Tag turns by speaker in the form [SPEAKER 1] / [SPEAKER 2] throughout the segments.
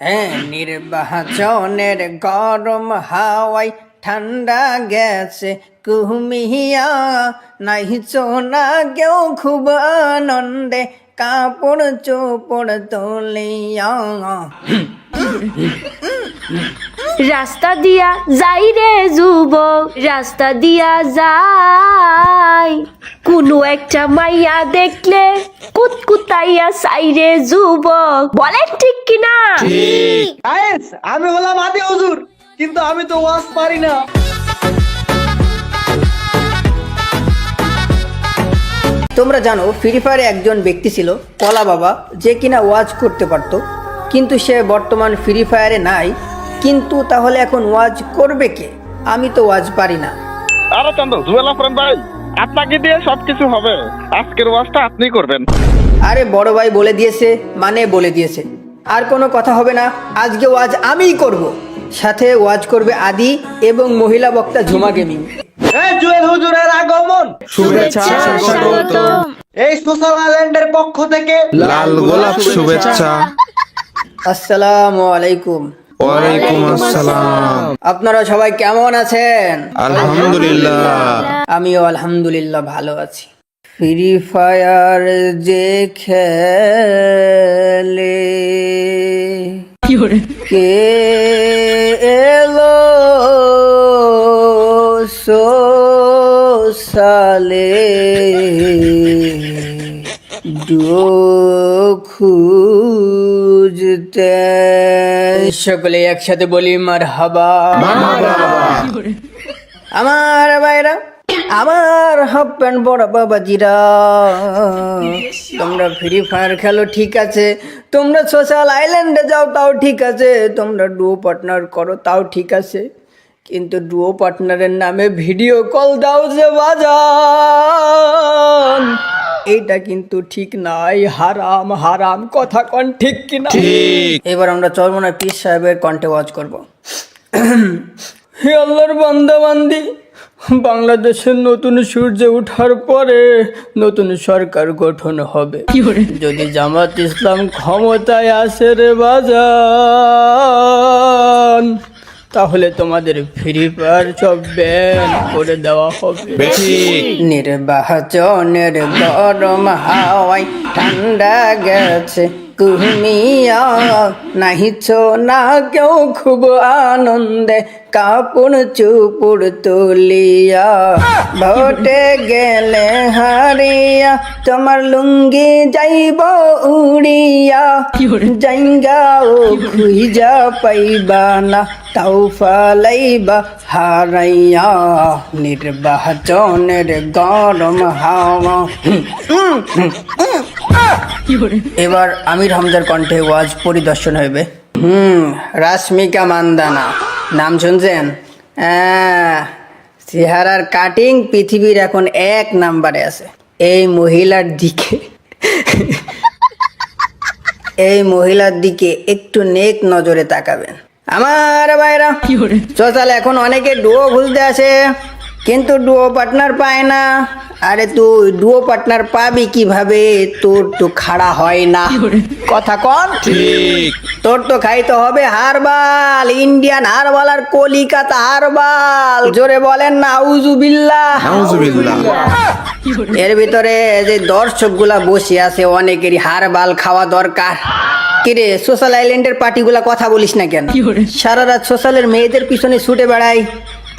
[SPEAKER 1] হ্যাঁ, নির্বাচনের গরম হাওয়ায় ঠান্ডা গেছে কুহুমিয়া, নাইছো না কেউ খুব আনন্দে কাপড় চোপড় তুলিয়া।
[SPEAKER 2] রাস্তা দিয়া যাই রে যুবক, রাস্তা দিয়া যাই, কোনো একটা মাইয়া দেখলে কুতকুতাইয়া চাই রে যুবক। বলেন ঠিক কিনা?
[SPEAKER 3] গাইস, আমি হলাম আদি হুজুর, কিন্তু আমি তো ওয়াজ পারি না।
[SPEAKER 1] তোমরা জানো ফ্রি ফায়ারে একজন ব্যক্তি ছিল কলা বাবা, যে কিনা ওয়াজ করতে পারতো, কিন্তু সে বর্তমান ফ্রি ফায়ারে নাই। কিন্তু তাহলে এখন ওয়াজ করবে কে? আমি তো ওয়াজ পারি না।
[SPEAKER 4] আরে চন্দ্র, জুয়েলা ফ্রেন্ড ভাই, আপনাকে দিয়ে সবকিছু হবে। আজকের ওয়াজটা আপনিই করবেন।
[SPEAKER 1] আরে বড় ভাই বলে দিয়েছে মানে বলে দিয়েছে, আর কোনো কথা হবে না। আজকে ওয়াজ আমিই করব, সাথে ওয়াজ করবে আদি এবং মহিলা বক্তা ঝুমা গেমিং।
[SPEAKER 3] এই জুয়েল হুজুরের আগমন,
[SPEAKER 5] শুভেচ্ছা স্বাগতম।
[SPEAKER 3] এই সোশ্যাল আইল্যান্ডের পক্ষ থেকে
[SPEAKER 5] লাল গোলাপ শুভেচ্ছা।
[SPEAKER 1] আসসালামু আলাইকুম।
[SPEAKER 5] ওয়ালাইকুম আসসালাম।
[SPEAKER 1] আপনারা সবাই কেমন আছেন?
[SPEAKER 5] আলহামদুলিল্লাহ।
[SPEAKER 1] আমিও আলহামদুলিল্লাহ ভালো আছি। ফ্রি ফায়ার যে খেলে কে এলো সোসালে খুঁজতে, সকলে একসাথে বলি মারহাবা। আমার ভাইরা, আমার হাফ প্যান্ট বড় বাবাজিরা, তোমরা ফ্রি ফায়ার খেলো ঠিক আছে, তোমরা সোশ্যাল আইল্যান্ডে যাও তাও ঠিক আছে, তোমরা ডুও পার্টনার করো তাও ঠিক আছে, কিন্তু ডুও পার্টনারের নামে ভিডিও কল দাও যে বাজান, এইটা কিন্তু ঠিক নাই। হারাম হারাম, কথা কন ঠিক কিনা? এবার আমরা চরমনা পীর সাহেবের কণ্ঠে ওয়াজ করবো। হে আল্লাহর বান্দা বান্দি, বাংলাদেশের নতুন সূর্য ওঠার পরে নতুন সরকার গঠন হবে। যদি জামাত ইসলাম ক্ষমতায় আসে রে বাজান, তাহলে তোমাদের ফ্রি ফায়ার সব ব্যান করে দেওয়া হবে। নির্বাচনের গরম হাওয়ায় ঠান্ডা গেছে কুহুমিয়া, নাহিছো না কেউ খুব আনন্দে কাপড় চুপুর তুলিয়া, ভোটে গেলে হারিয়া তোমার লুঙ্গি যাইব উড়িয়া, জাইঙ্গাও খুঁজা পাইবা না তাও ফালাইবা হারাইয়া। নির্বাচনের গরম হাওয়া। এবার আমির হামজার কণ্ঠে ওয়াজ পরিদর্শন হইবে। রাশমিকা মান্দানা নাম শুনছেন? চেহারার কাটিং পৃথিবীর এখন 1 নাম্বারে আছে। এই মহিলার দিকে একটু নেক নজরে তাকাবেন। আমার ভাইরা, সোশ্যাল এখন অনেকে ডুও খুঁজতে আসে, কিন্তু ডুও পার্টনার পায় না। আরে তুই ডুও পার্টনার পাবি কিভাবে? তোর তো খাড়া হয় না, কথা কন ঠিক। তোর তো খাইতে হবে হারবাল, ইন্ডিয়ান হারবাল আর কলিকাতা হারবাল। জোরে বলেন না আউযুবিল্লাহ। এর ভিতরে যে দর্শক গুলা বসে আছে, অনেকেরই হারবাল খাওয়া দরকার। কিরে সোশ্যাল আইল্যান্ডের পার্টিগুলা কথা বলিস না কেন? সারা রাত সোশ্যালের মেয়েদের পিছনে ছুটে বেড়াই,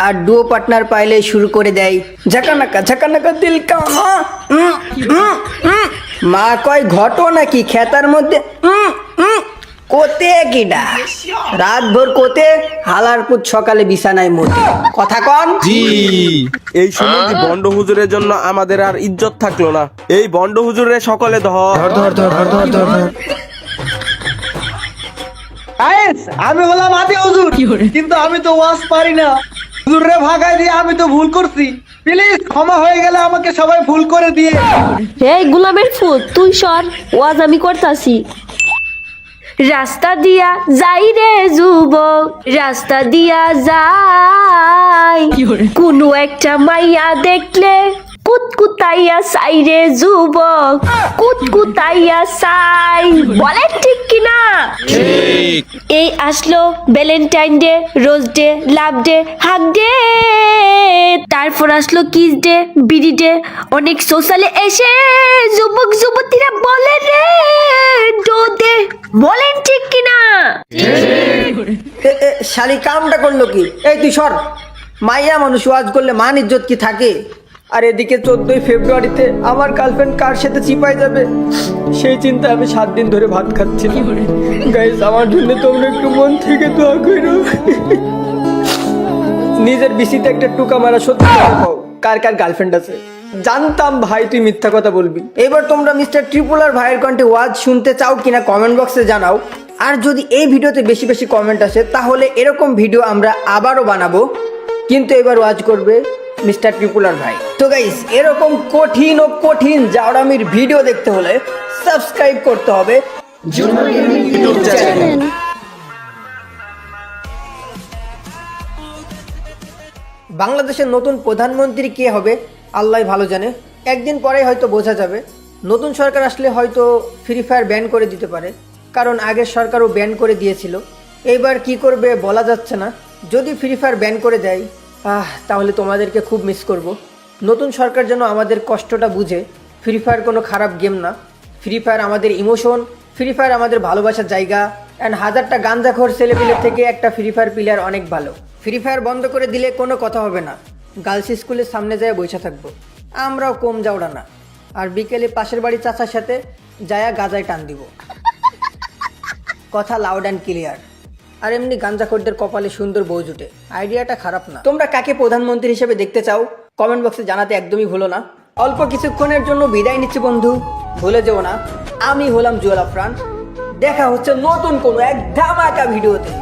[SPEAKER 1] আর ডুও পার্টনার পাইলে শুরু করে দেয় ঝাকানাকা দিল কা। মা কয় ঘটো নাকি খেতার মধ্যে কোতে কিডা, রাত ভোর কোতে, হালারপুর সকালে বিছানায় মতে, কথা কন।
[SPEAKER 6] এই সময় কি বন্ড হুজুরের জন্য আমাদের আর ইজ্জত থাকলো না? এই বন্ড হুজুরে সকলে ধর।
[SPEAKER 3] গাইস, আমি হলাম আদি হুজুর, কিন্তু আমি তো ওয়াজ পারি না। হুজুরে ভাগাই দিয়ে আমি তো ভুল করছি, প্লিজ ক্ষমা হয়ে গেলে আমাকে সবাই ভুল করে দিয়ে।
[SPEAKER 2] এই গোলামের ফুট, তুই সর, ওয়াজ আমি করতাছি। রাস্তা দিয়া যাই রে যুবক, রাস্তা দিয়া যাই, কোনো একটা মাইয়া দেখলে কুতকুতাইয়া সাই রে যুবক, কুতকুতাইয়া সাই, বলেন ঠিক কিনা?
[SPEAKER 5] ঠিক।
[SPEAKER 2] এই আসলো Valentine day, rose day, love day, hug day, তারপর আসলো কিস ডে, বিডি ডে। অনেক সোশ্যালে এসে যুবক যুবতীরা বলে রে ডো দে, বলেন ঠিক কিনা?
[SPEAKER 1] শালি কামটা করলো কি? এই তুই সর। মাইয়া মানুষ ওয়াজ করলে মান ইজ্জত কি থাকে? আর এদিকে 14ই ফেব্রুয়ারিতে আমার গার্লফ্রেন্ড কার সাথে চিপাই যাবে সেই চিন্তা আমি 7 দিন ধরে ভাত খাচ্ছি। গাইস, আমার জন্য তোমরা একটু মন থেকে দোয়া করো। নিজের বিসিতে একটা টুকা মারা সত্যি কথা কও, কার কার গার্লফ্রেন্ড আছে? জানতাম ভাই তুই মিথ্যা কথা বলবি। এবার তোমরা মিস্টার ট্রিপুলার ভাইয়ের কণ্ঠে ওয়াজ শুনতে চাও কিনা কমেন্ট বক্সে জানাও। আর যদি এই ভিডিওতে বেশি বেশি কমেন্ট আসে তাহলে এরকম ভিডিও আমরা আবারও বানাবো, কিন্তু এবার ওয়াজ করবে মিস্টার ট্রিপুলার ভাই। তো গাইস, এরকম কঠিন ও কঠিন জাওরামির ভিডিও দেখতে হলে সাবস্ক্রাইব করতে হবে ইউটিউব চ্যানেল। বাংলাদেশের নতুন প্রধানমন্ত্রী কে হবে আল্লাহ ভালো জানে। একদিন পরেই হয়তো বোঝা যাবে। নতুন সরকার আসলে হয়তো ফ্রি ফায়ার ব্যান করে দিতে পারে, কারণ আগের সরকারও ব্যান করে দিয়েছিল। এইবার কি করবে বলা যাচ্ছে না। যদি ফ্রি ফায়ার ব্যান করে দেয় তাহলে তোমাদেরকে খুব মিস করব। নতুন সরকার যেন আমাদের কষ্টটা বুঝে। ফ্রি ফায়ার কোনো খারাপ গেম না। ফ্রি ফায়ার আমাদের ইমোশন, ফ্রি ফায়ার আমাদের ভালোবাসার জায়গা। অ্যান্ড হাজারটা গাঞ্জাখোর ছেলেপিলের থেকে একটা ফ্রি ফায়ার প্লেয়ার অনেক ভালো। ফ্রি ফায়ার বন্ধ করে দিলে কোনো কথা হবে না। গার্লস স্কুলের সামনে যায় বসে থাকবো, আমরাও কম যাওড়া না। আর বিকেলে পাশের বাড়ির চাচার সাথে যায়া গাজায় টান দিব। কথা লাউড অ্যান্ড ক্লিয়ার। আর এমনি গাঞ্জাখোরদের কপালে সুন্দর বউ জুটে। আইডিয়াটা খারাপ না। তোমরা কাকে প্রধানমন্ত্রী হিসেবে দেখতে চাও কমেন্ট বক্সে জানাতে একদমই ভুলো না। অল্প কিছুক্ষণের জন্য বিদায় নিচ্ছি বন্ধু, ভুলে যেও না আমি হলাম জুয়েল আফরান। দেখা হচ্ছে নতুন কোনো এক ধামাকা ভিডিওতে।